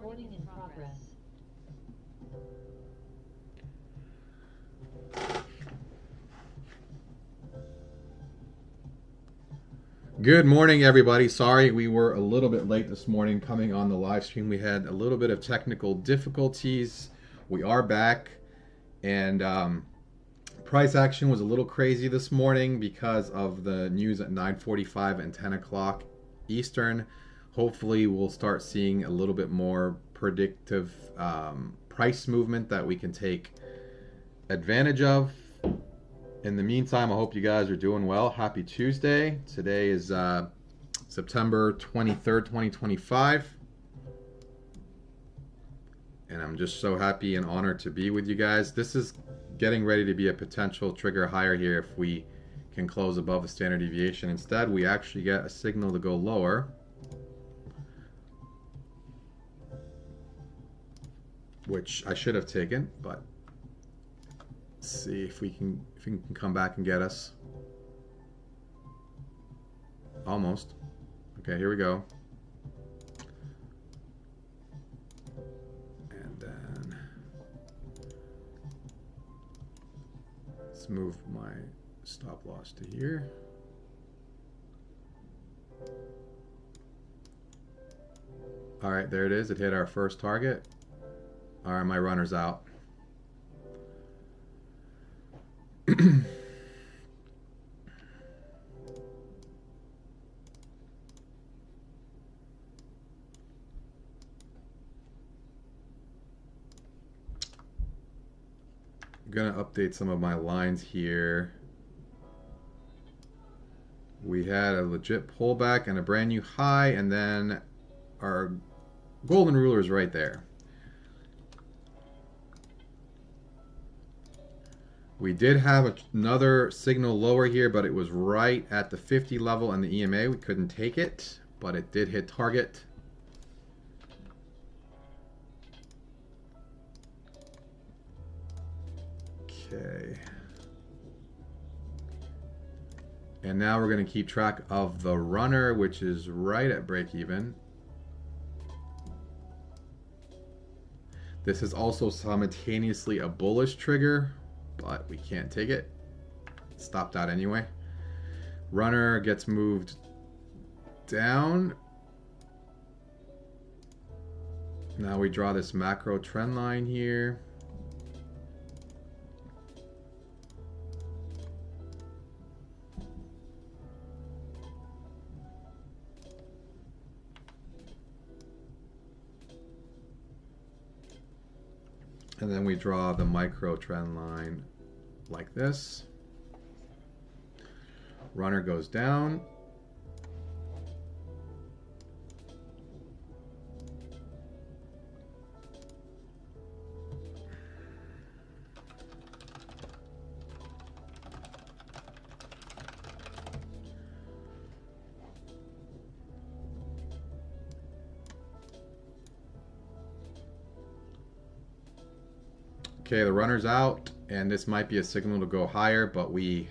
Recording in progress. Good morning, everybody. Sorry we were a little bit late this morning coming on the live stream. We had a little bit of technical difficulties. We are back, and price action was a little crazy this morning because of the news at 9:45 and 10 o'clock Eastern. Hopefully we'll start seeing a little bit more predictive price movement that we can take advantage of. In the meantime, I hope you guys are doing well. Happy Tuesday. Today is September 23rd, 2025. And I'm just so happy and honored to be with you guys. This is getting ready to be a potential trigger higher here if we can close above the standard deviation. Instead, we actually get a signal to go lower, which I should have taken, but let's see if we can come back and get us. Almost. Okay, here we go. And then let's move my stop loss to here. All right, there it is. It hit our first target. All right, my runner's out. I'm gonna update some of my lines here. We had a legit pullback and a brand new high, and then our golden ruler is right there. We did have another signal lower here, but it was right at the 50 level and the EMA. We couldn't take it, but it did hit target. Okay. And now we're going to keep track of the runner, which is right at break even. This is also simultaneously a bullish trigger, but we can't take it. Stopped out anyway. Runner gets moved down. Now we draw this macro trend line here. And then we draw the micro trend line like this. Runner goes down. Okay, the runner's out, and this might be a signal to go higher, but we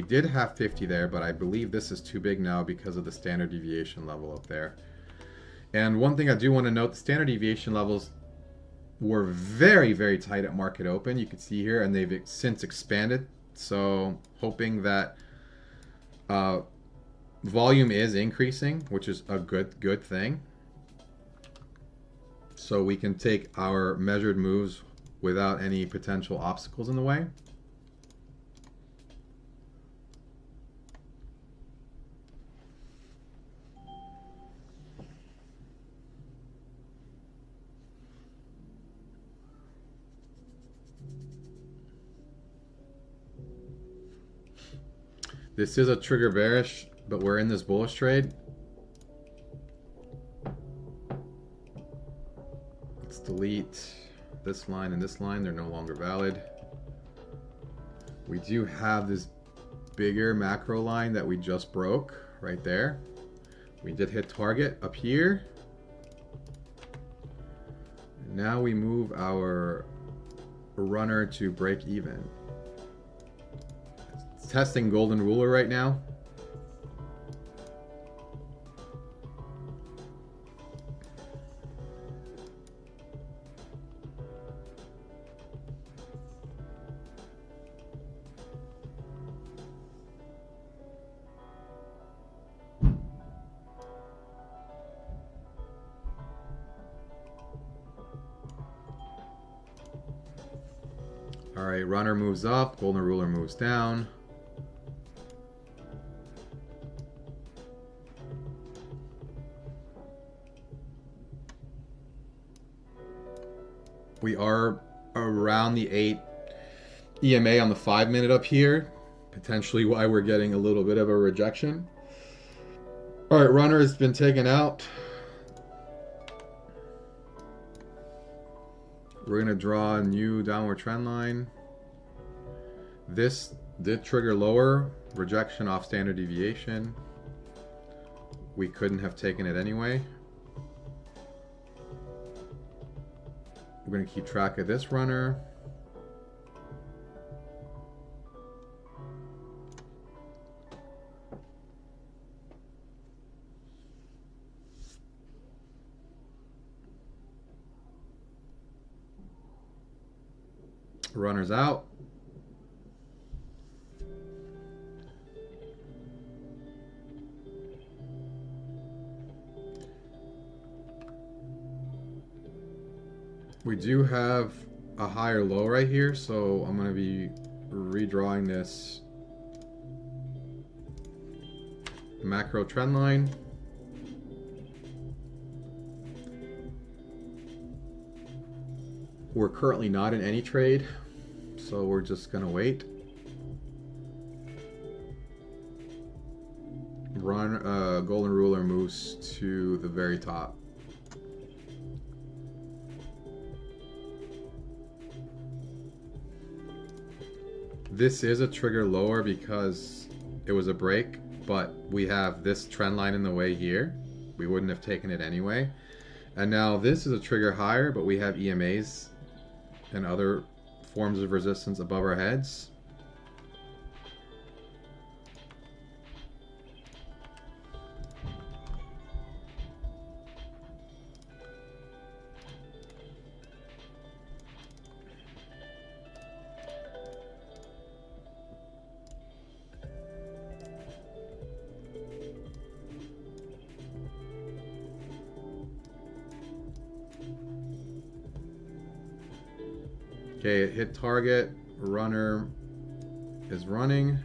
did have 50 there, but I believe this is too big now because of the standard deviation level up there. And one thing I do want to note, the standard deviation levels were very, very tight at market open. You can see here, and they've since expanded. So hoping that volume is increasing, which is a good thing. So we can take our measured moves without any potential obstacles in the way. This is a trigger bearish, but we're in this bullish trade. Let's delete this line and this line. They're no longer valid. We do have this bigger macro line that we just broke right there. We did hit target up here. And now we move our runner to break even. It's testing golden ruler right now. right, runner moves up, golden ruler moves down. We are around the 8 EMA on the 5-minute up here. Potentially why we're getting a little bit of a rejection. All right, runner has been taken out. We're gonna draw a new downward trend line. This did trigger lower, rejection off standard deviation. We couldn't have taken it anyway. We're gonna keep track of this runner. Runner's out. We do have a higher low right here, so I'm going to be redrawing this macro trend line. We're currently not in any trade, so we're just going to wait. Golden ruler moves to the very top. This is a trigger lower because it was a break, but we have this trend line in the way here. We wouldn't have taken it anyway. And now this is a trigger higher, but we have EMAs and other forms of resistance above our heads. Okay, it hit target, runner is running.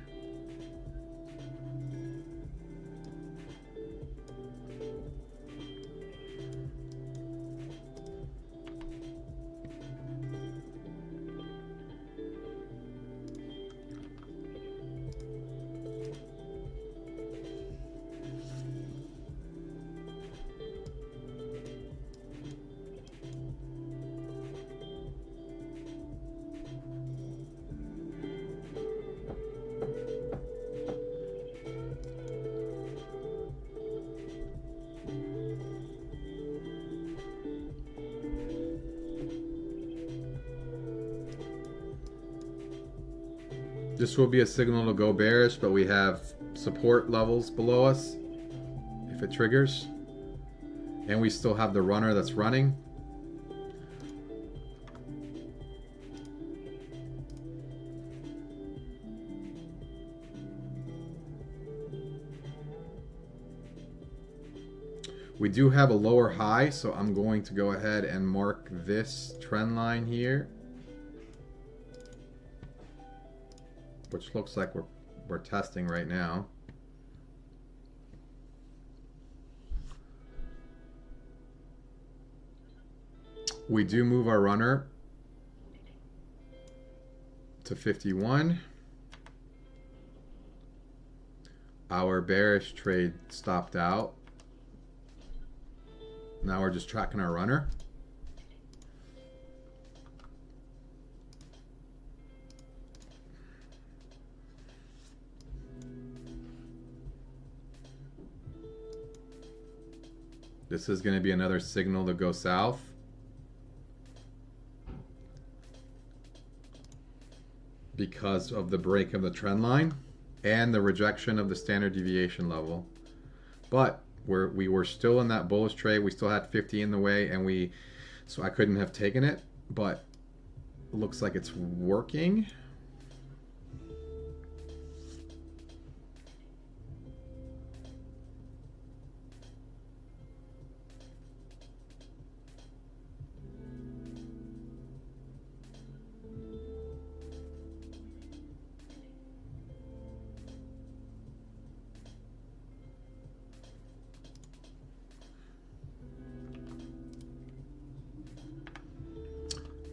This will be a signal to go bearish, but we have support levels below us if it triggers. And we still have the runner that's running. We do have a lower high, so I'm going to go ahead and mark this trend line here, which looks like we're testing right now. We do move our runner to 51. Our bearish trade stopped out. Now we're just tracking our runner. This is going to be another signal to go south. Because of the break of the trend line and the rejection of the standard deviation level. But we were still in that bullish trade. We still had 50 in the way, and so I couldn't have taken it, but it looks like it's working.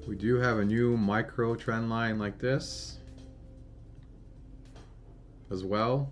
We do have a new micro trend line like this as well.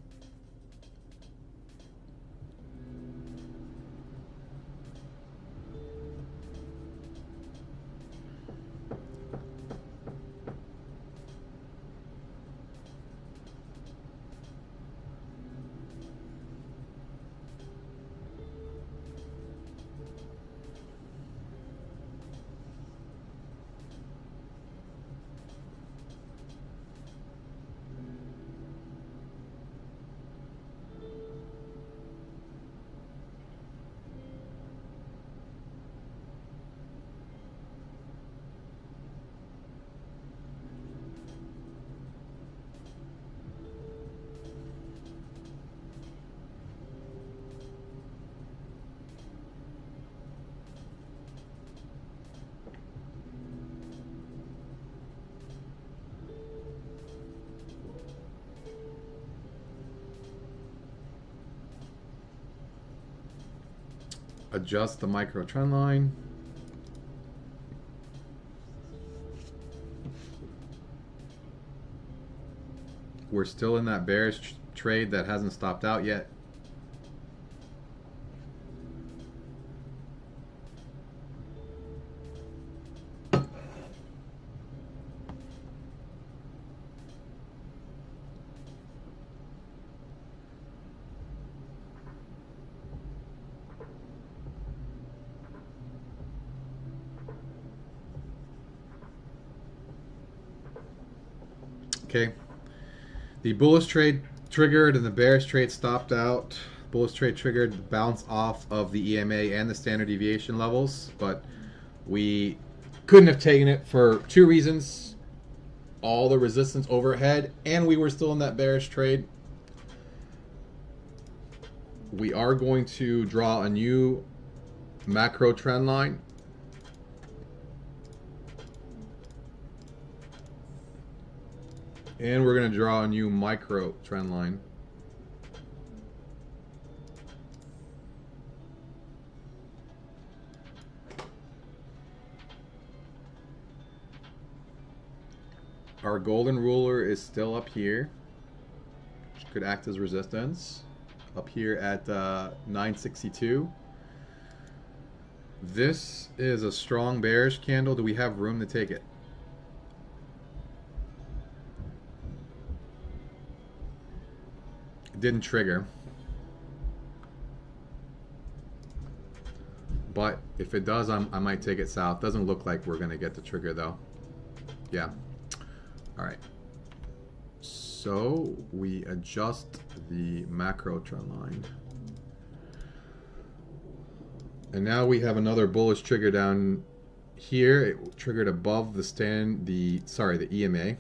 Adjust the micro trend line. We're still in that bearish trade that hasn't stopped out yet. Okay, the bullish trade triggered and the bearish trade stopped out. Bullish trade triggered the bounce off of the EMA and the standard deviation levels, but we couldn't have taken it for two reasons. All the resistance overhead, and we were still in that bearish trade. We are going to draw a new macro trend line. And we're going to draw a new micro trend line. Our golden ruler is still up here, which could act as resistance. Up here at 962. This is a strong bearish candle. Do we have room to take it? It didn't trigger. But if it does, I might take it south. Doesn't look like we're going to get the trigger though. Yeah. All right. So we adjust the macro trend line. And now we have another bullish trigger down here. It triggered above the EMA.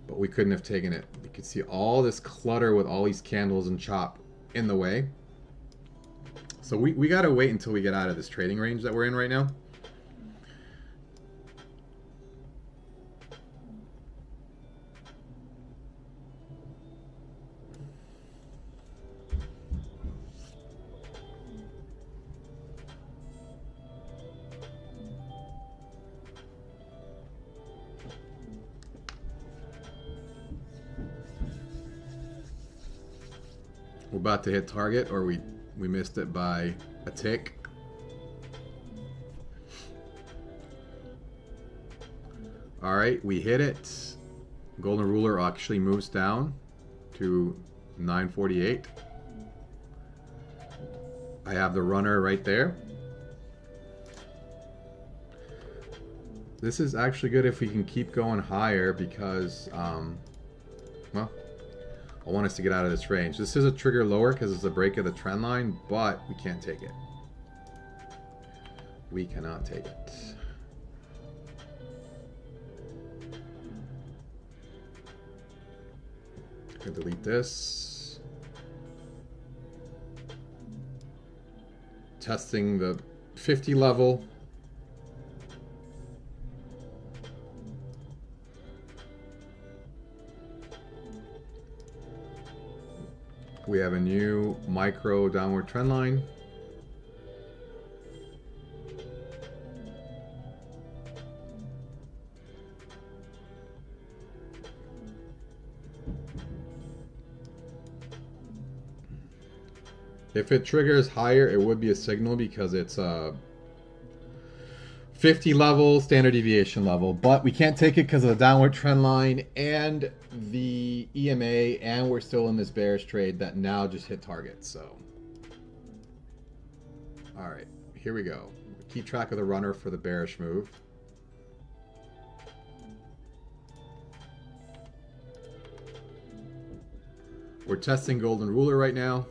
But we couldn't have taken it. You can see all this clutter with all these candles and chop in the way. So we gotta wait until we get out of this trading range that we're in right now. We're about to hit target, or we missed it by a tick. All right, we hit it. Golden ruler actually moves down to 948. I have the runner right there. This is actually good if we can keep going higher because, well, I want us to get out of this range. This is a trigger lower because it's a break of the trend line, but we can't take it. We cannot take it. I'm gonna delete this. Testing the 50 level. We have a new micro downward trend line. If it triggers higher, it would be a signal because it's a 50 level, standard deviation level, but we can't take it because of the downward trend line and the EMA, and we're still in this bearish trade that now just hit target. So, all right, here we go. Keep track of the runner for the bearish move. We're testing golden ruler right now.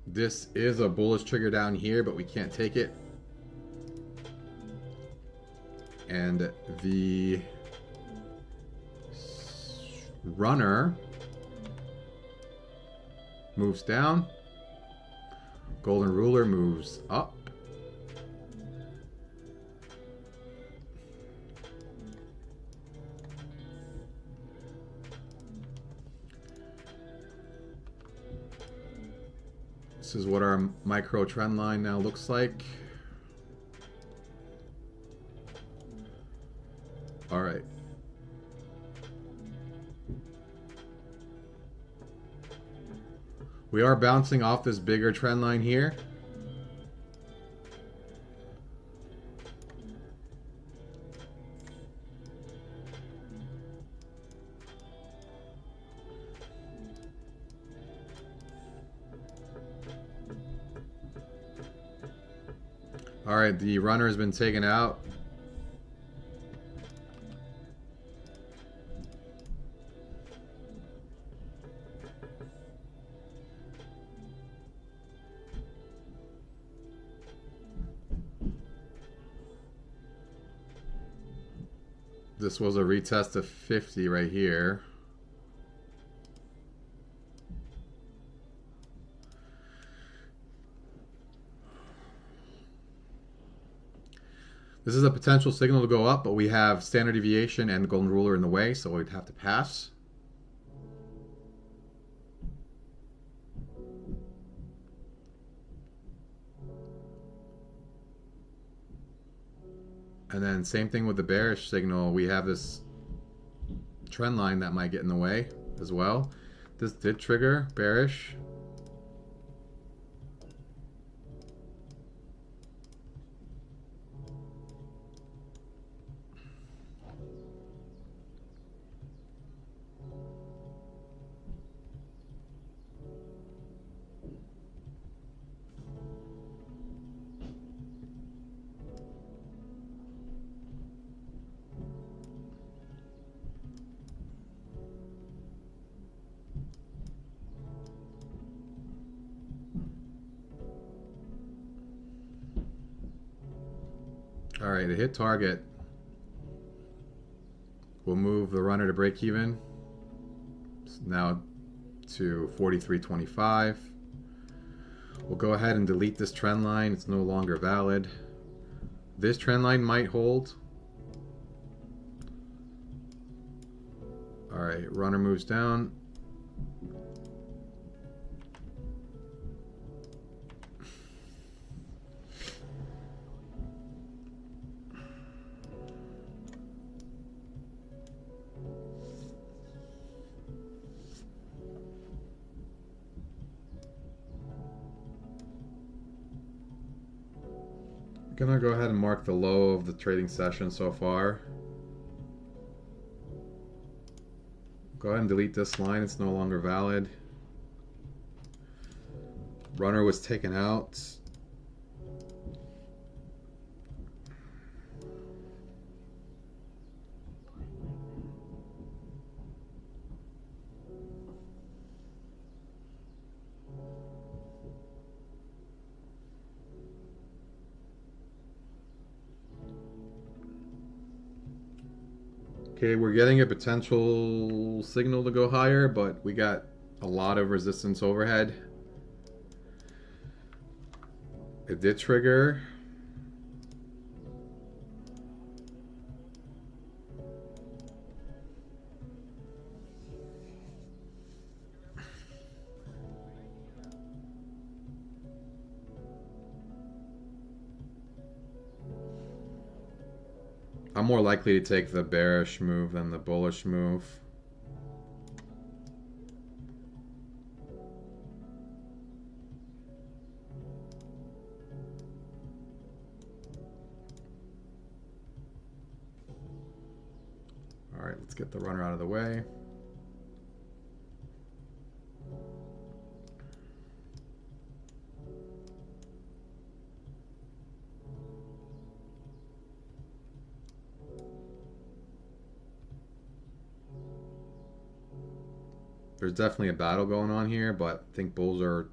This is a bullish trigger down here, but we can't take it. And the runner moves down. Golden ruler moves up. This is what our micro trend line now looks like. All right. We are bouncing off this bigger trend line here. All right, the runner has been taken out. This was a retest of 50 right here. This is a potential signal to go up, but we have standard deviation and the golden ruler in the way, so we'd have to pass. And then same thing with the bearish signal. We have this trend line that might get in the way as well. This did trigger bearish. All right, it hit target. We'll move the runner to break even. Now to 43.25. We'll go ahead and delete this trend line. It's no longer valid. This trend line might hold. All right, runner moves down. I'm gonna go ahead and mark the low of the trading session so far. Go ahead and delete this line, it's no longer valid. Runner was taken out. Okay, we're getting a potential signal to go higher, but we got a lot of resistance overhead. It did trigger. I'm more likely to take the bearish move than the bullish move. Let's get the runner out of the way. There's definitely a battle going on here, but I think bulls are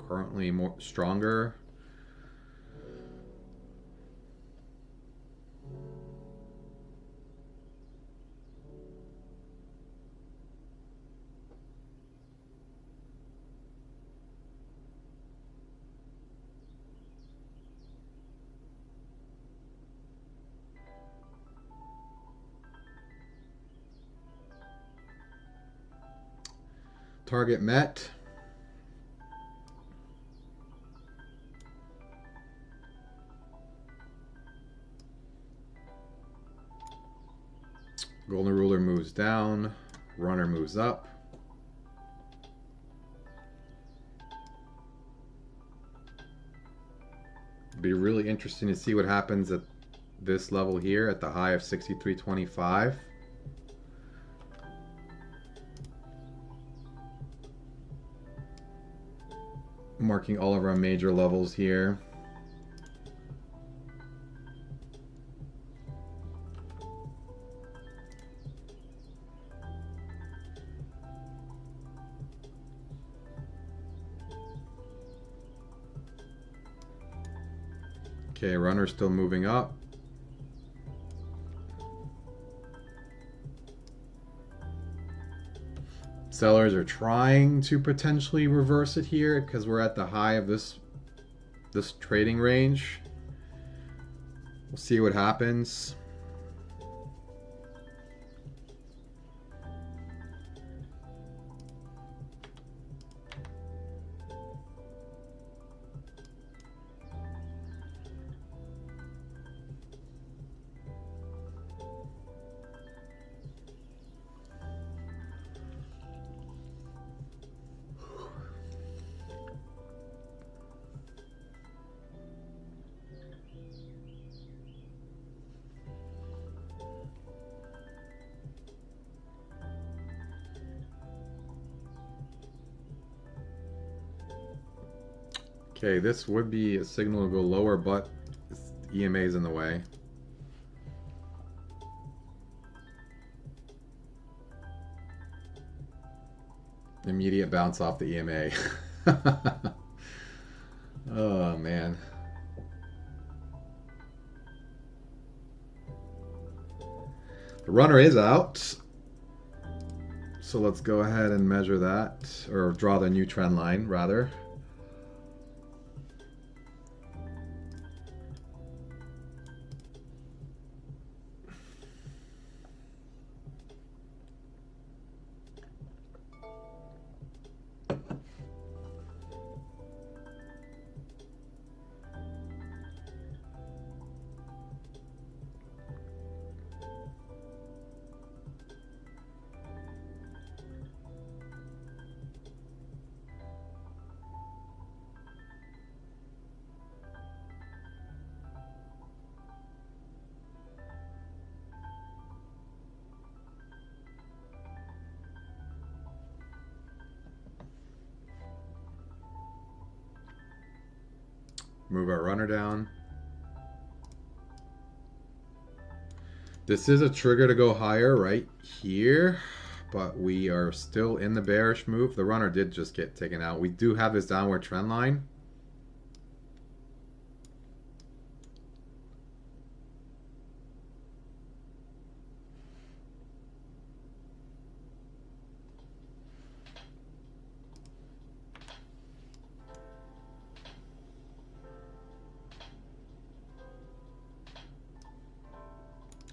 currently more stronger. Target met. Golden ruler moves down. Runner moves up. Be really interesting to see what happens at this level here at the high of 63.25. Marking all of our major levels here. Okay, runner still moving up. Sellers are trying to potentially reverse it here because we're at the high of this trading range. We'll see what happens. Okay, this would be a signal to go lower, but EMA is in the way. Immediate bounce off the EMA. Oh, man. The runner is out. So let's go ahead and measure that, or draw the new trend line, rather. Move our runner down. This is a trigger to go higher right here, but we are still in the bearish move. The runner did just get taken out. We do have this downward trend line.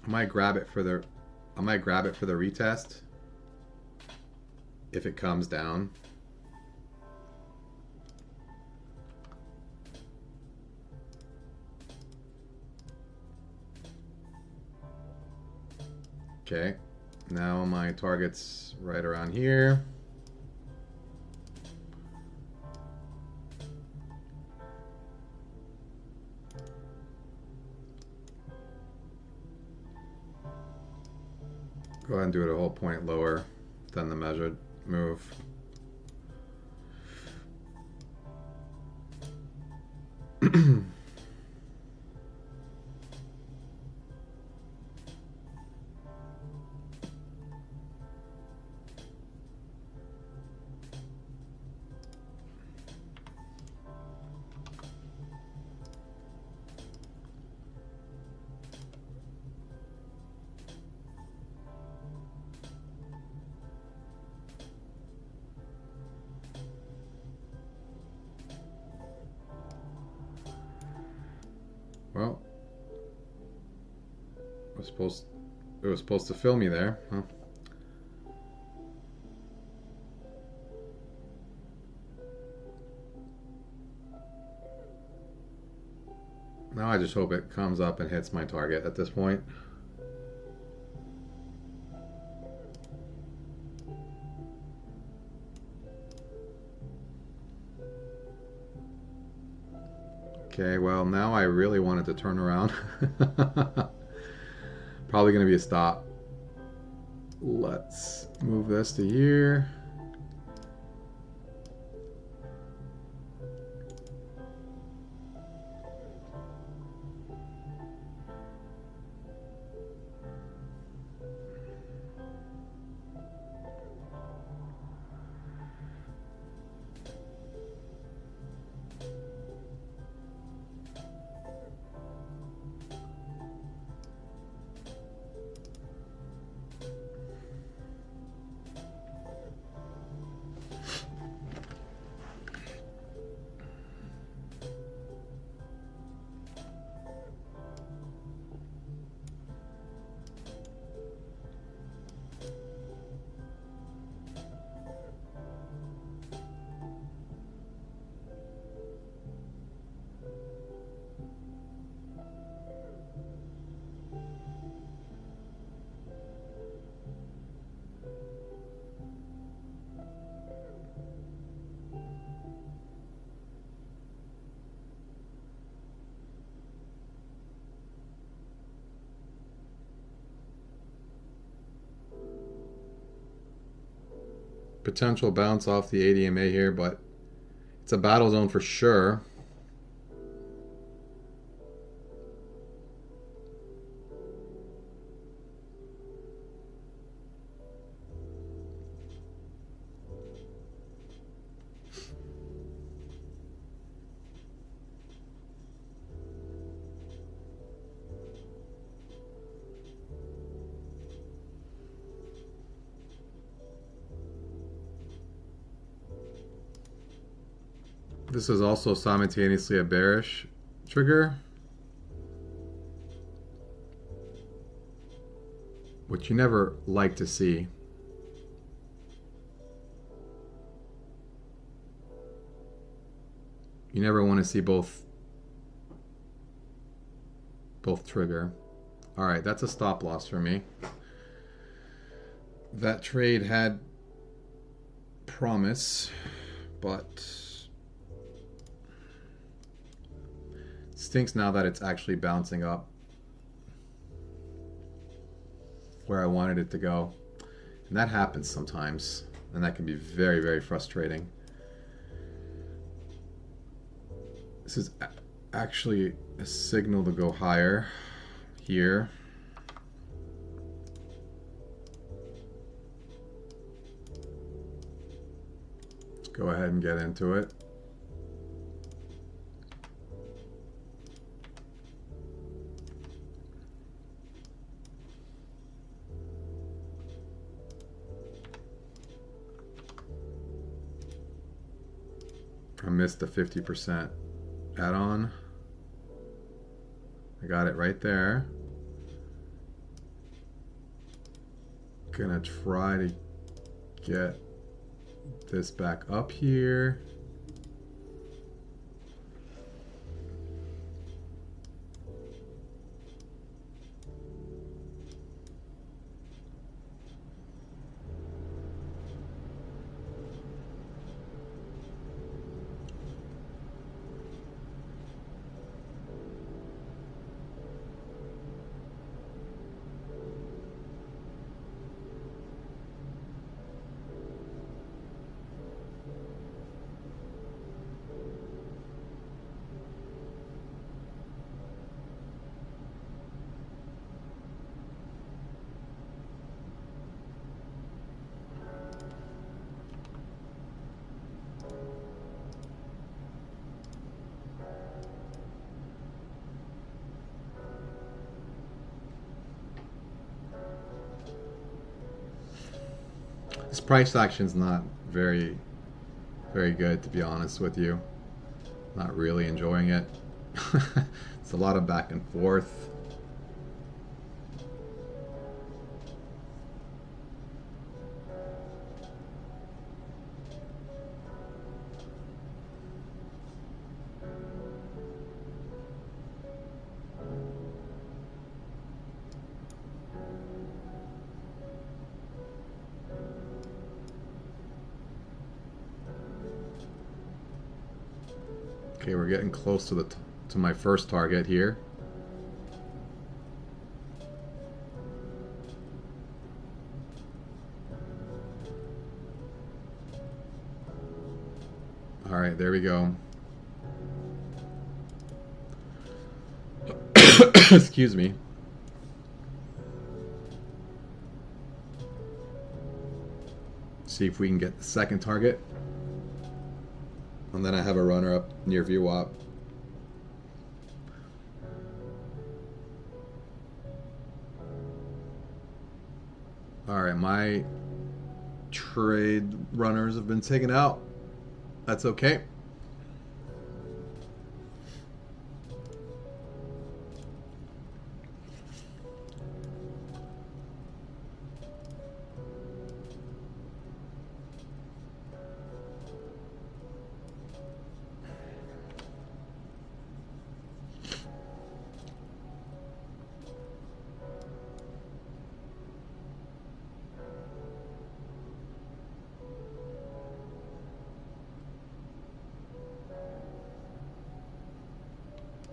I might grab it for the retest if it comes down. Okay, now my target's right around here. Go ahead and do it a whole point lower than the measured move. Well, it was supposed to fill me there, huh? Now I just hope it comes up and hits my target at this point. Okay, well, now I really wanted to turn around. Probably going to be a stop. Let's move this to here. Potential bounce off the ADMA here, but it's a battle zone for sure. This is also simultaneously a bearish trigger, which you never like to see. You never want to see both trigger. All right, that's a stop loss for me. That trade had promise, but stinks now that it's actually bouncing up where I wanted it to go. And that happens sometimes, and that can be very, very frustrating. This is actually a signal to go higher here. Let's go ahead and get into it. I missed the 50% add-on. I got it right there. Gonna try to get this back up here. This price action's not very, very good, to be honest with you. Not really enjoying it. It's a lot of back and forth. Okay, we're getting close to to my first target here. All right, there we go. Excuse me. See if we can get the second target. And then I have a runner up near VWAP. All right, my trade runners have been taken out. That's okay.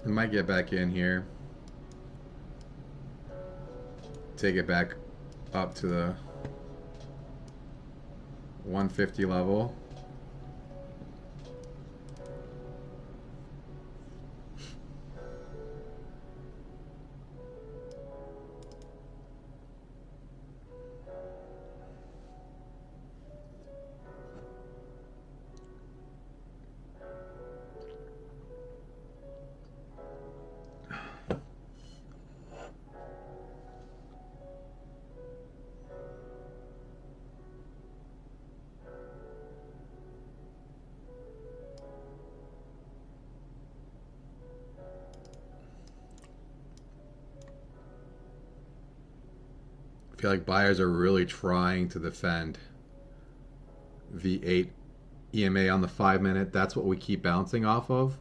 I might get back in here. Take it back up to the 150 level. I feel like buyers are really trying to defend V8 EMA on the 5-minute. That's what we keep bouncing off of.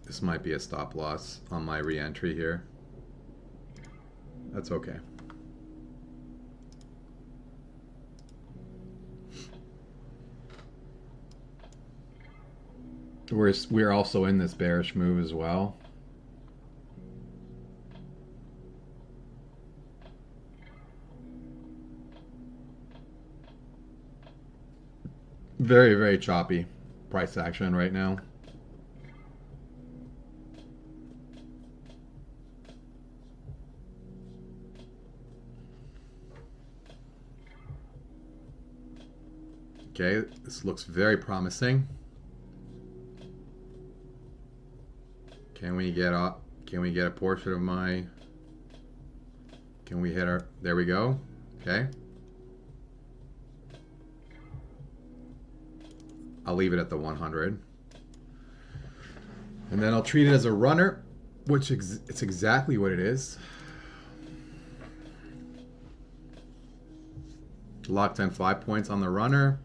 This might be a stop loss on my re-entry here. That's okay. We're also in this bearish move as well. Very, very choppy price action right now. Okay, this looks very promising. Can we get up? Can we get a portion of my? Can we hit our? There we go. Okay. I'll leave it at the 100, and then I'll treat it as a runner, which it's exactly what it is. Locked in 5 points on the runner.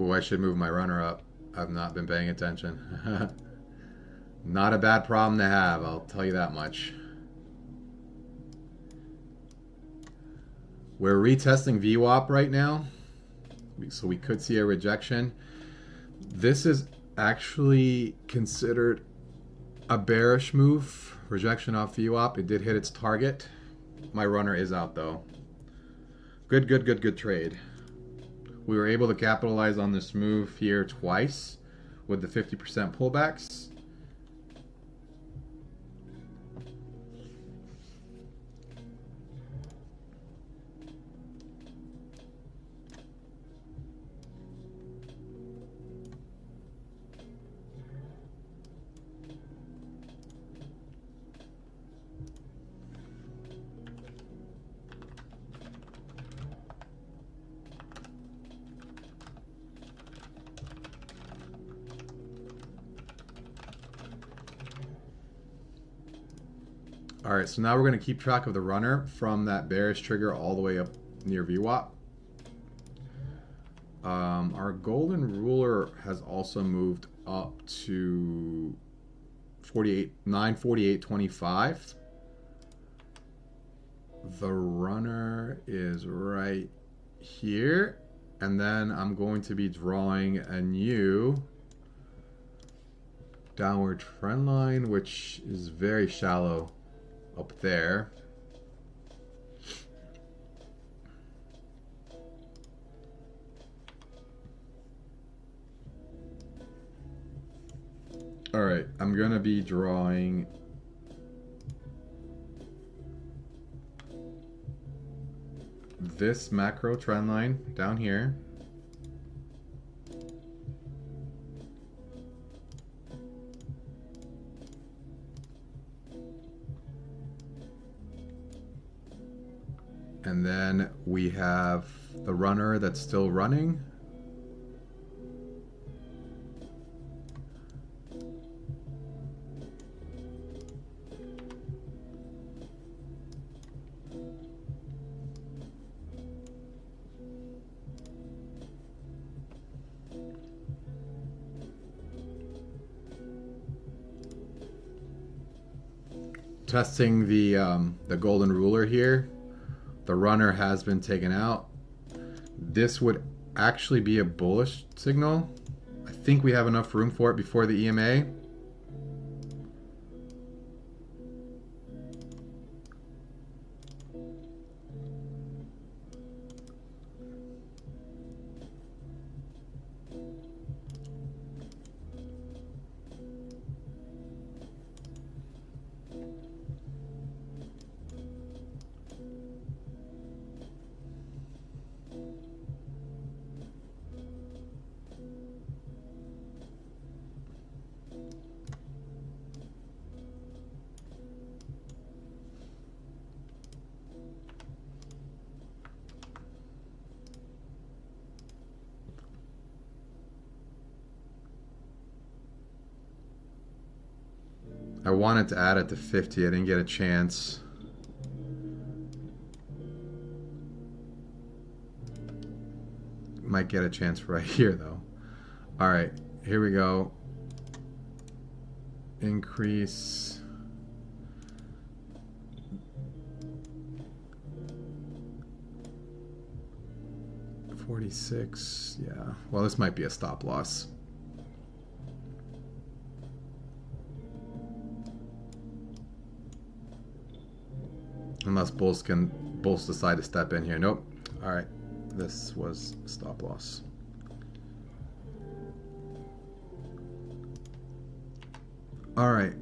Oh, I should move my runner up. I've not been paying attention. Not a bad problem to have, I'll tell you that much. We're retesting VWAP right now. So we could see a rejection. This is actually considered a bearish move. Rejection off VWAP. It did hit its target. My runner is out though. Good trade. We were able to capitalize on this move here twice with the 50% pullbacks. All right, so now we're going to keep track of the runner from that bearish trigger all the way up near VWAP. Our golden ruler has also moved up to 948.25. The runner is right here, and then I'm going to be drawing a new downward trend line, which is very shallow up there. All right, I'm gonna be drawing this macro trend line down here. And then we have the runner that's still running. Testing the golden ruler here. The runner has been taken out. This would actually be a bullish signal. I think we have enough room for it before the EMA. I wanted to add it to 50. I didn't get a chance. Might get a chance right here though. All right, here we go. Increase. $46. Yeah. Well, this might be a stop loss. Unless bulls decide to step in here. Nope. All right. This was stop loss. All right.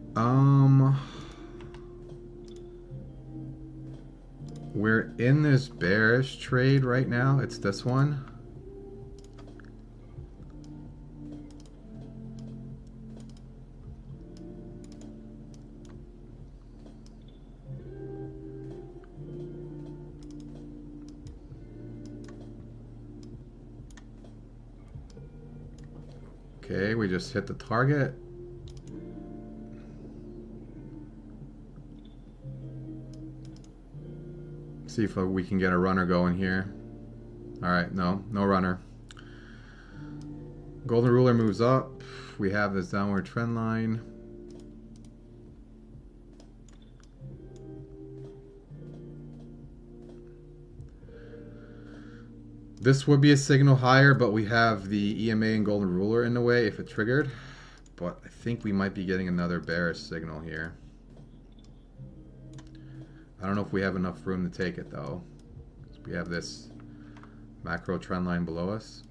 We're in this bearish trade right now. It's this one. Okay, we just hit the target. See if we can get a runner going here. All right, no runner. Golden ruler moves up. We have this downward trend line. This would be a signal higher, but we have the EMA and golden ruler in the way if it triggered. But I think we might be getting another bearish signal here. I don't know if we have enough room to take it though. We have this macro trend line below us.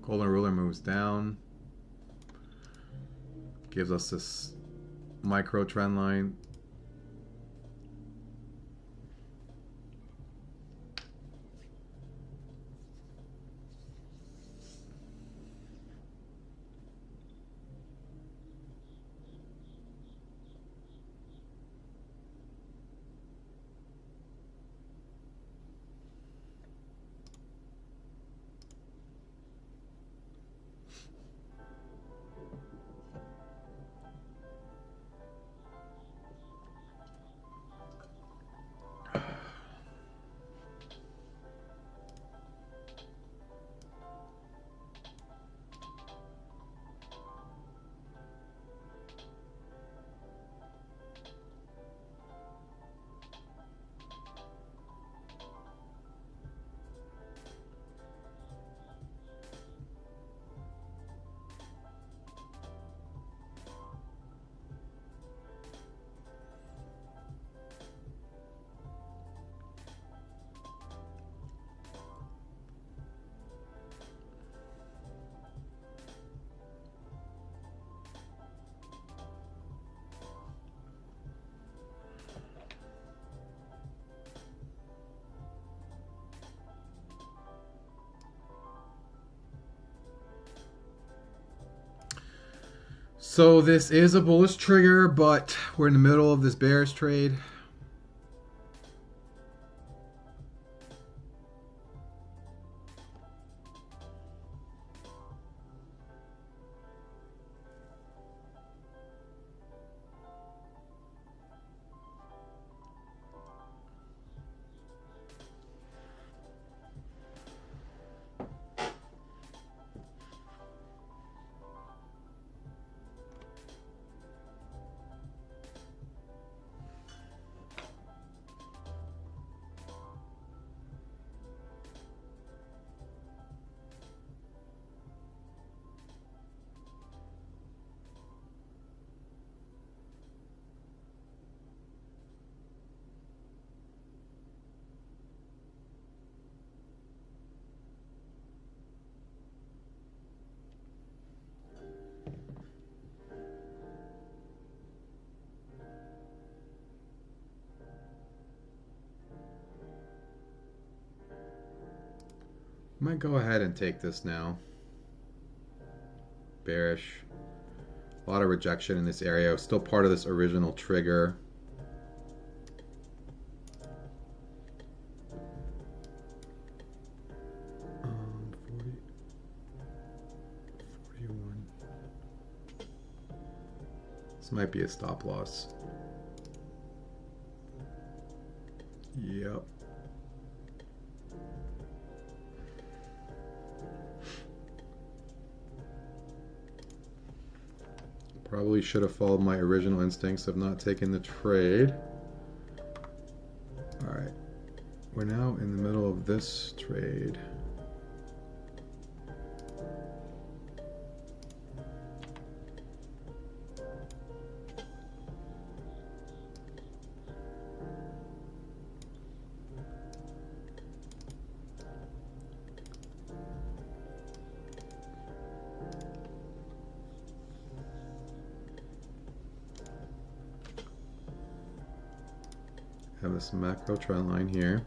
Golden ruler moves down, gives us this micro trend line. So this is a bullish trigger, but we're in the middle of this bearish trade. Might go ahead and take this now. Bearish. A lot of rejection in this area. Still part of this original trigger. This might be a stop loss. Yep. Probably should have followed my original instincts of not taking the trade. All right. We're now in the middle of this trade. Have this macro trend line here.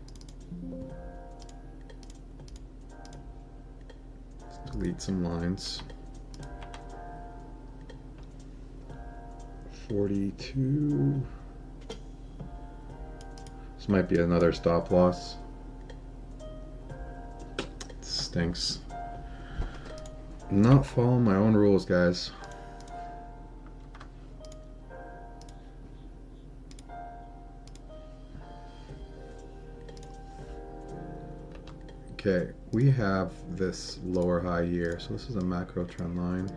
Let's delete some lines. 42. This might be another stop loss. Stinks. Not following my own rules, guys. Okay, we have this lower high here, so this is a macro trend line.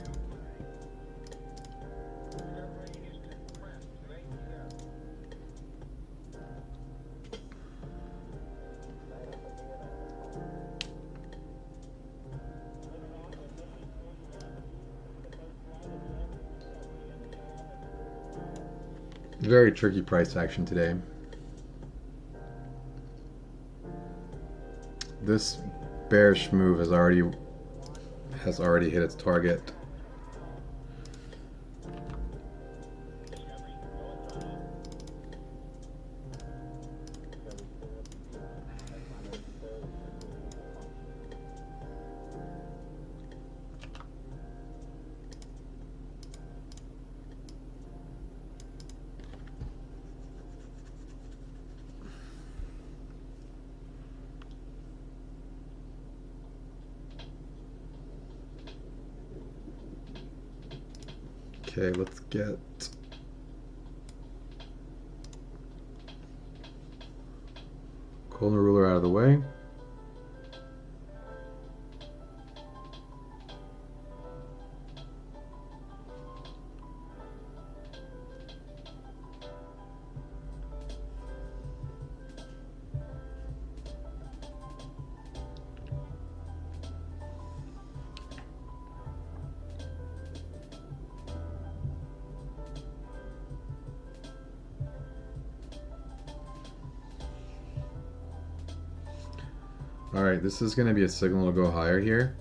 Very tricky price action today. This bearish move has already hit its target. Okay, let's get Golden Ruler out of the way. All right, this is going to be a signal to go higher here.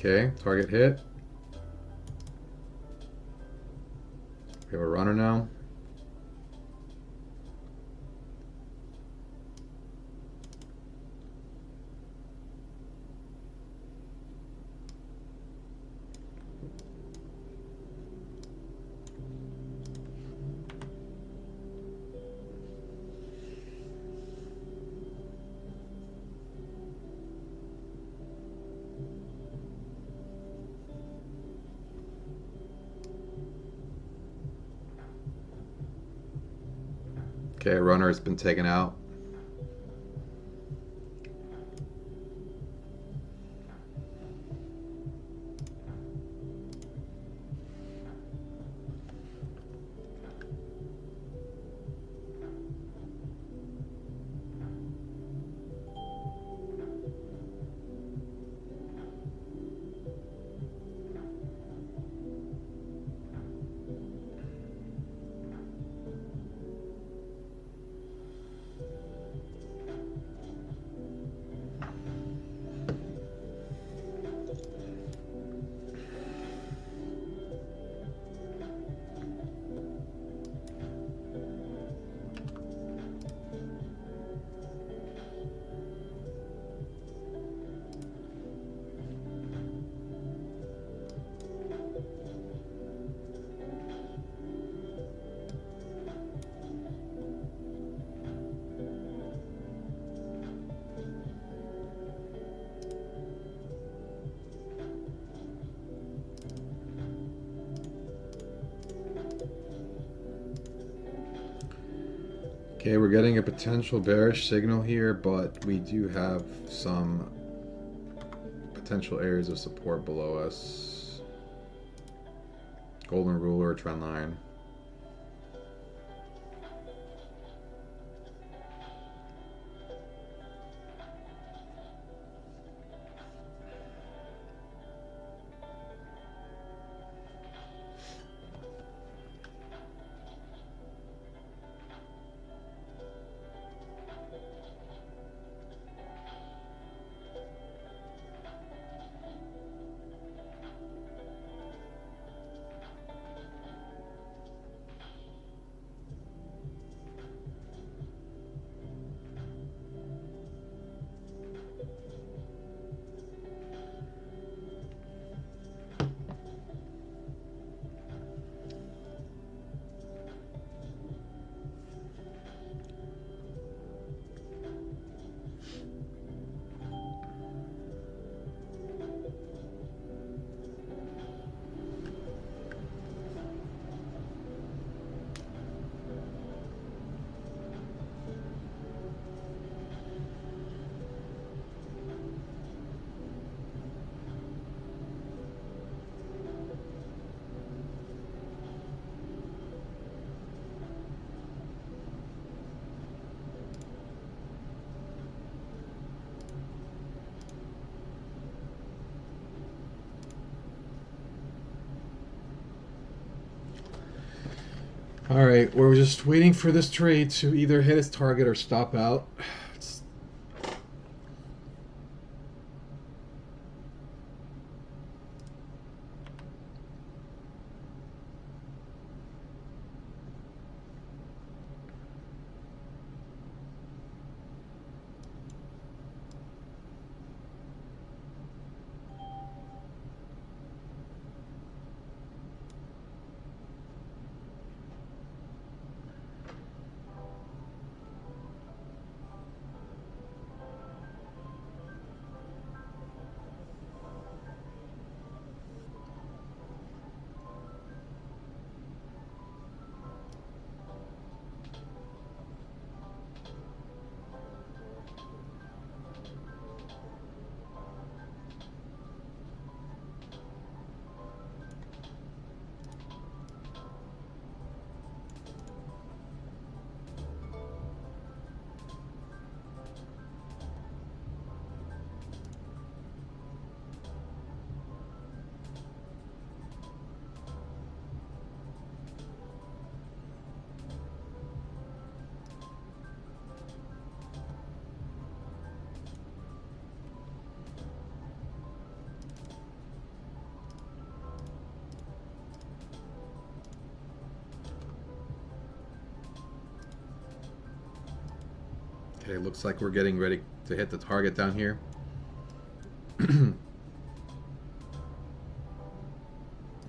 Okay, target hit. We have a runner now. Okay, runner has been taken out. Okay, we're getting a potential bearish signal here, but we do have some potential areas of support below us. Golden ruler, trend line. All right, we're just waiting for this trade to either hit its target or stop out. Okay, looks like we're getting ready to hit the target down here.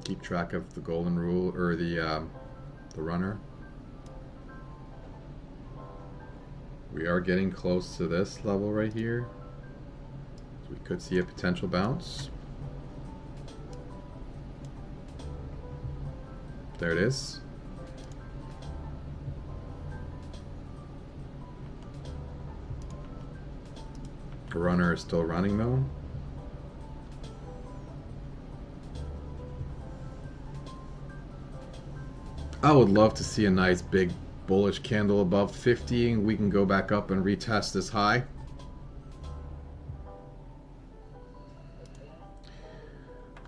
Keep track of the golden rule or the runner. We are getting close to this level right here. So we could see a potential bounce. There it is. The runner is still running though. I would love to see a nice big bullish candle above 50 and we can go back up and retest this high.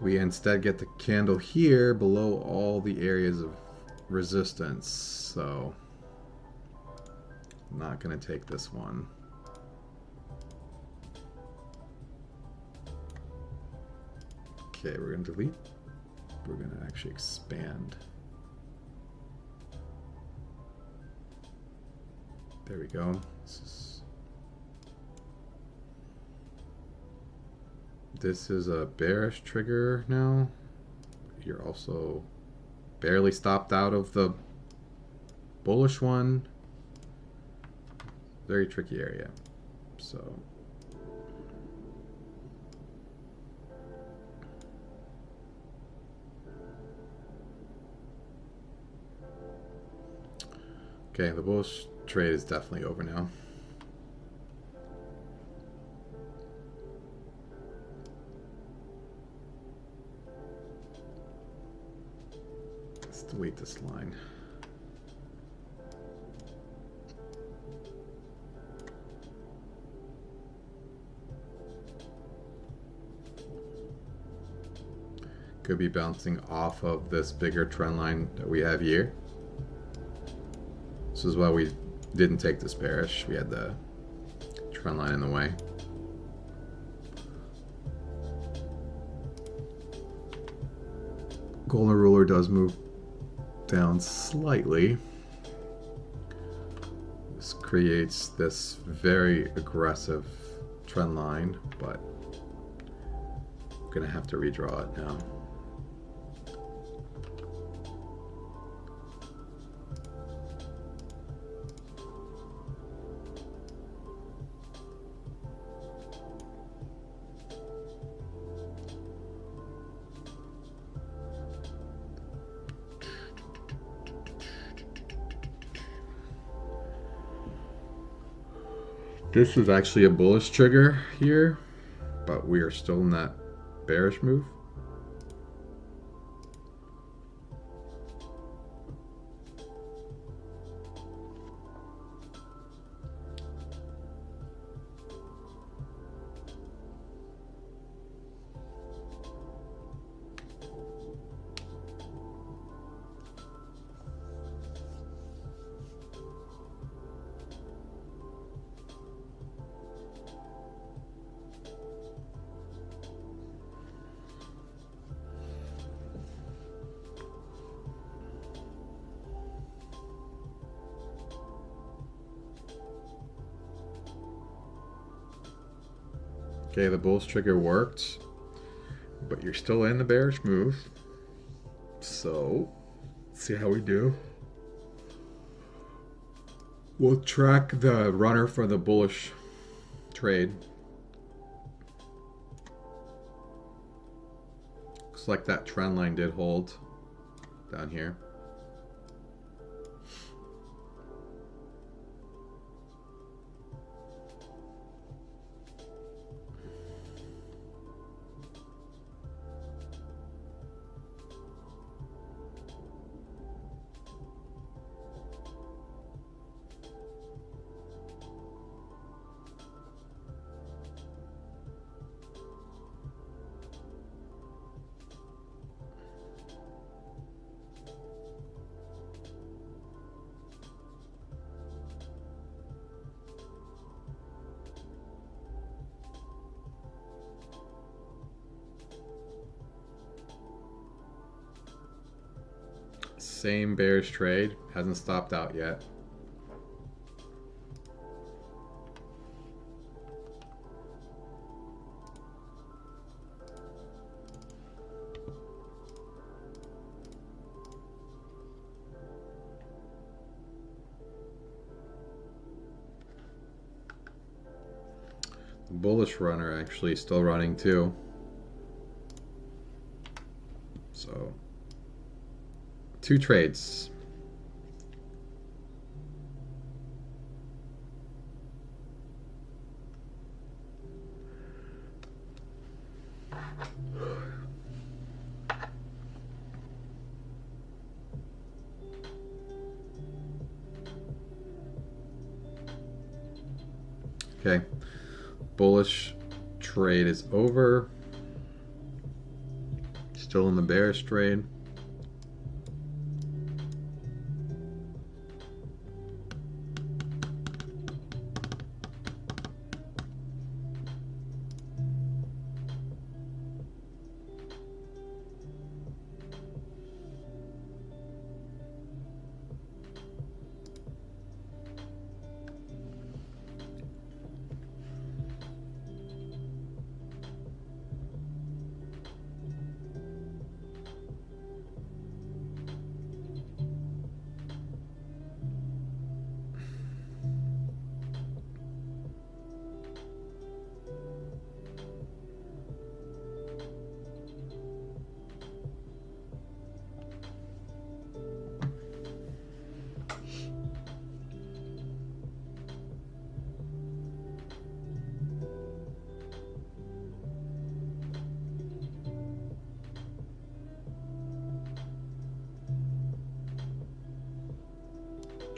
We instead get the candle here below all the areas of resistance, so I'm not going to take this one. Okay, we're going to delete. We're going to actually expand. There we go. This is a bearish trigger now. You're also barely stopped out of the bullish one. Very tricky area. So okay, the bullish trade is definitely over now. Let's delete this line. Could be bouncing off of this bigger trend line that we have here. This is why we didn't take this bearish. We had the trend line in the way. Golden ruler does move down slightly. This creates this very aggressive trend line, but I'm gonna have to redraw it now. This is actually a bullish trigger here, but we are still in that bearish move. Okay, the bullish trigger worked, but you're still in the bearish move. So, let's see how we do. We'll track the runner for the bullish trade. Looks like that trend line did hold down here. Same bearish trade, hasn't stopped out yet. The bullish runner actually still running too. So 2 trades. Okay, bullish trade is over. Still in the bearish trade.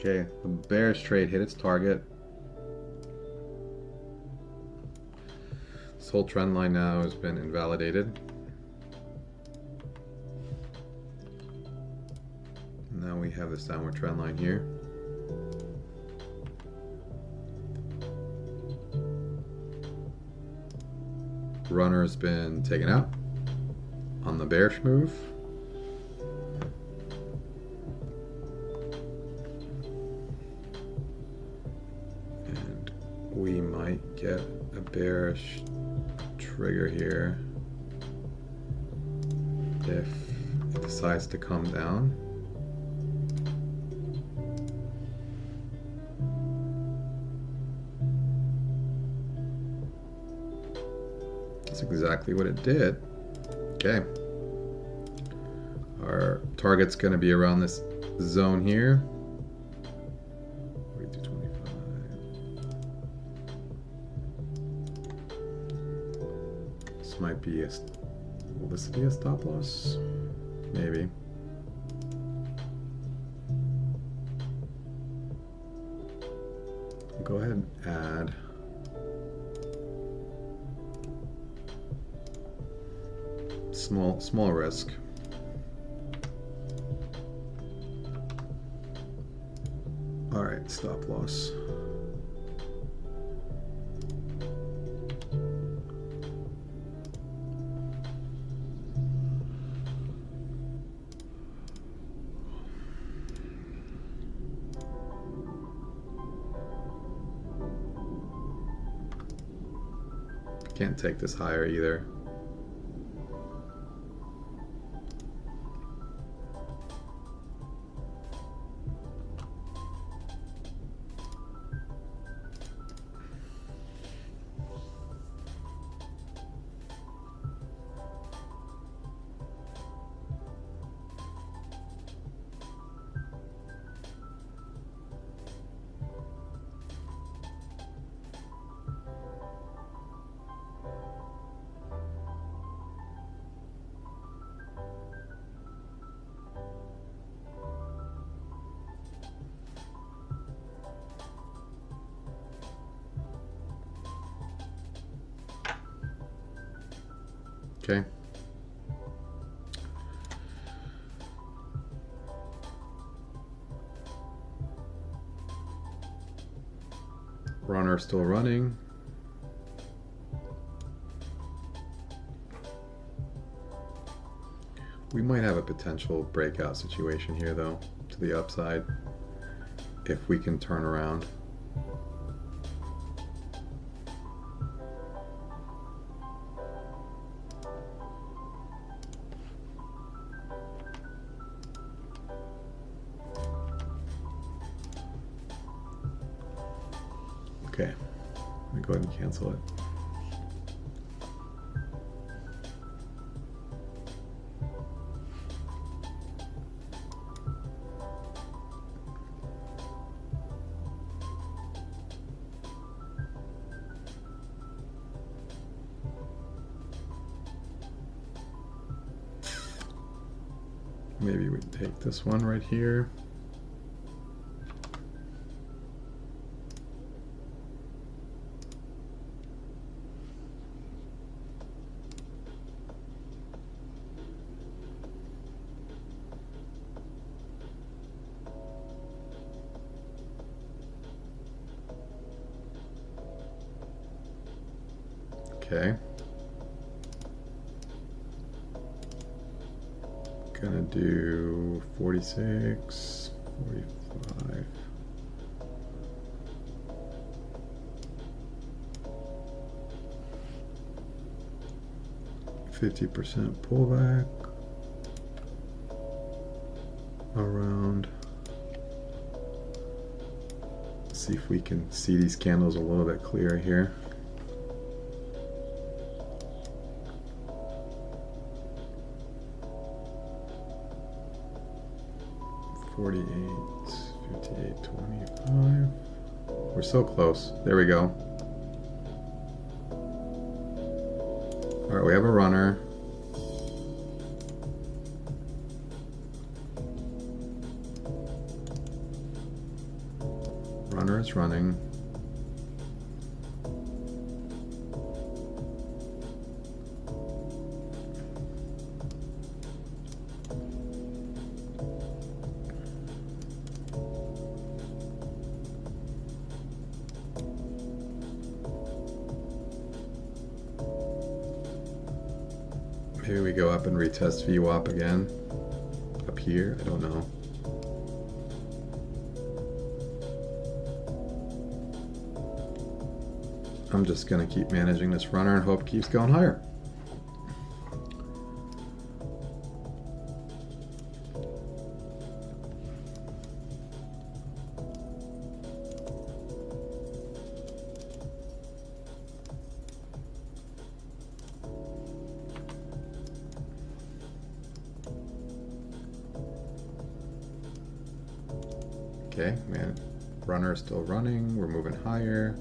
Okay, the bearish trade hit its target. This whole trend line now has been invalidated. Now we have this downward trend line here. Runner has been taken out on the bearish move. And we might get a bearish trigger here if it decides to come down. That's exactly what it did. Okay. Our target's going to be around this zone here. 42.25. This might be a... Will this be a stop loss? Maybe. Go ahead and add. Small risk. All right, stop loss. Can't take this higher either. Okay. Runner still running. We might have a potential breakout situation here though, to the upside, if we can turn around. Okay, let me go ahead and cancel it. Maybe we take this one right here. Okay. Gonna do 46, 45. %50 pullback around. Let's see if we can see these candles a little bit clearer here. $48.25. We're so close. There we go. All right, we have a runner. Runner is running. Maybe we go up and retest VWAP again. Up here, I don't know. I'm just gonna keep managing this runner and hope it keeps going higher. Okay, man, runner is still running. We're moving higher.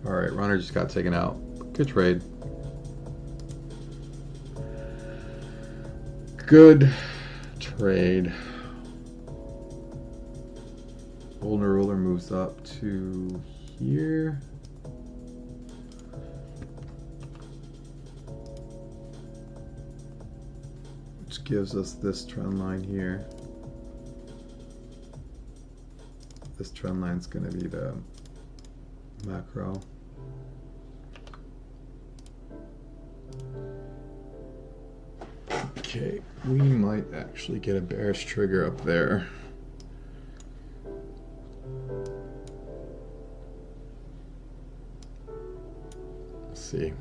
All right, runner just got taken out. Good trade. Good trade. Golden ruler moves up to here. Which gives us this trend line here. This trend line is going to be the macro. Okay, we might actually get a bearish trigger up there. Let's see.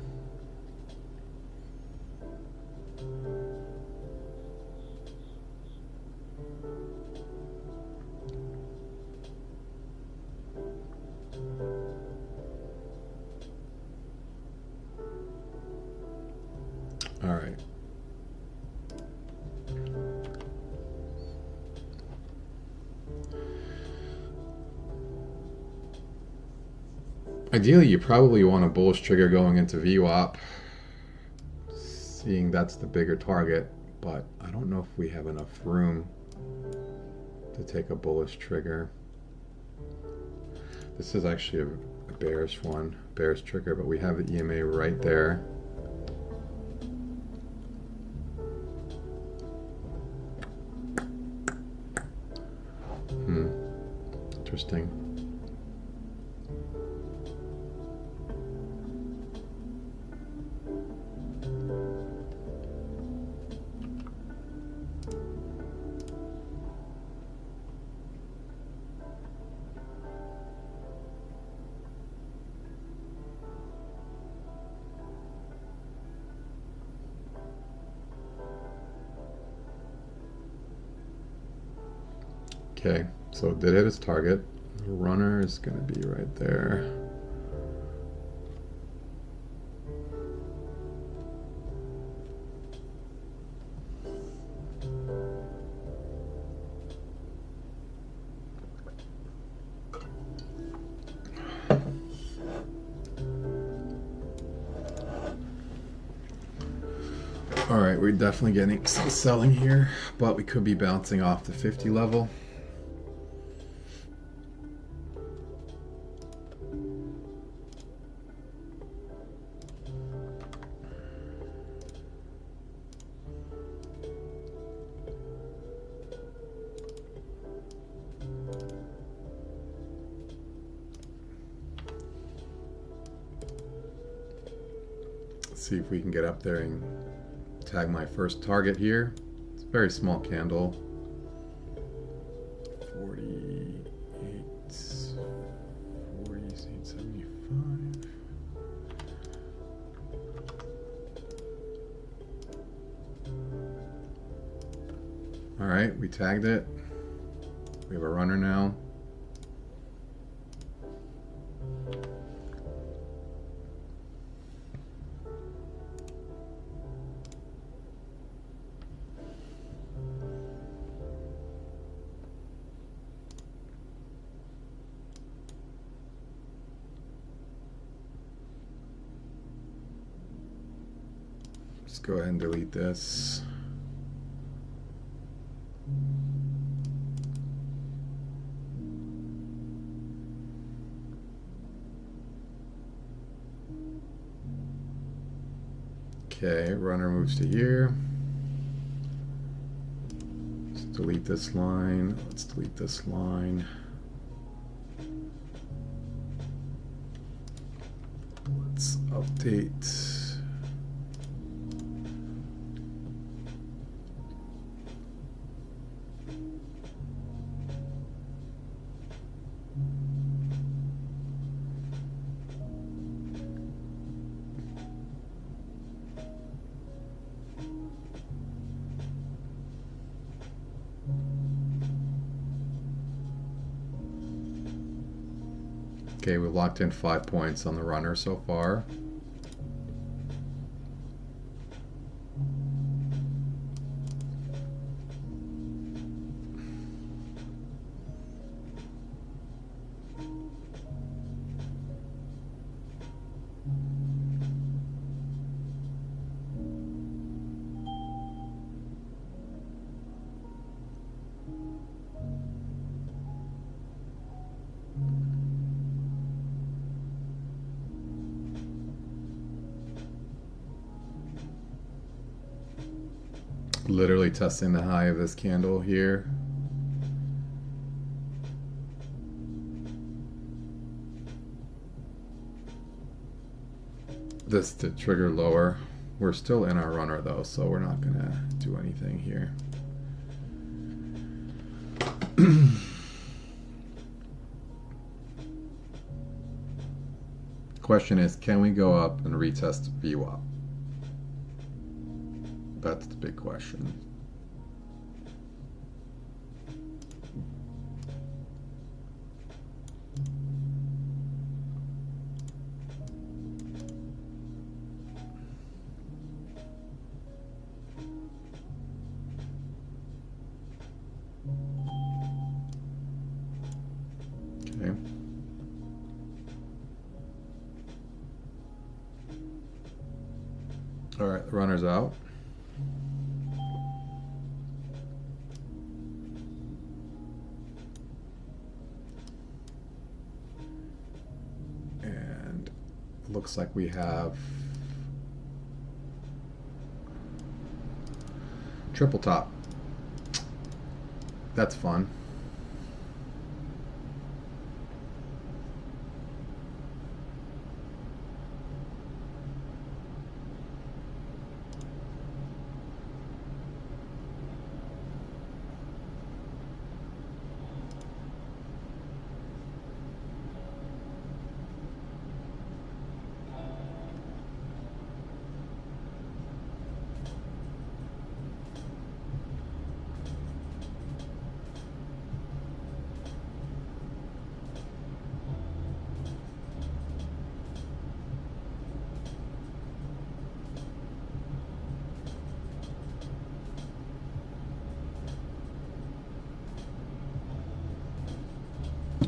All right. Ideally, you probably want a bullish trigger going into VWAP, seeing that's the bigger target, but I don't know if we have enough room to take a bullish trigger. This is actually a bearish one, bearish trigger, but we have the EMA right there. Interesting. Okay, so it did hit its target. The runner is going to be right there. All right, we're definitely getting some selling here, but we could be bouncing off the 50 level. See if we can get up there and tag my first target here. It's a very small candle. 48, 48.75. All right, we tagged it. We have a runner now. go ahead and delete this. Okay, runner moves to here. Let's delete this line. Let's delete this line. Let's update. Okay, we've locked in 5 points on the runner so far. Literally testing the high of this candle here. This to trigger lower. We're still in our runner though, so we're not gonna do anything here. Question is, can we go up and retest VWAP? That's the big question. Okay. All right, the runner's out. Looks like we have triple top. That's fun.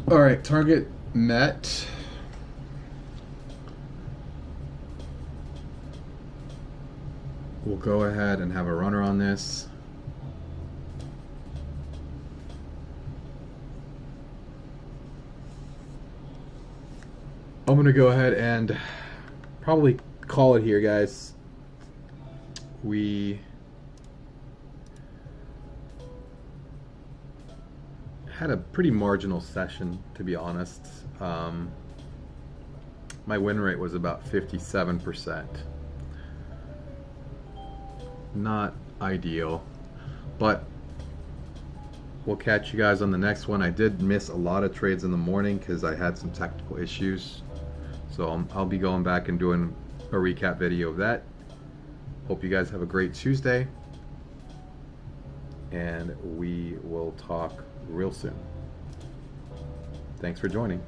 All right, target met. We'll go ahead and have a runner on this. I'm going to go ahead and probably call it here, guys. We had a pretty marginal session, to be honest. My win rate was about 57%. Not ideal, but we'll catch you guys on the next one. I did miss a lot of trades in the morning because I had some technical issues. So I'll be going back and doing a recap video of that. Hope you guys have a great Tuesday, and we will talk real soon. Thanks for joining.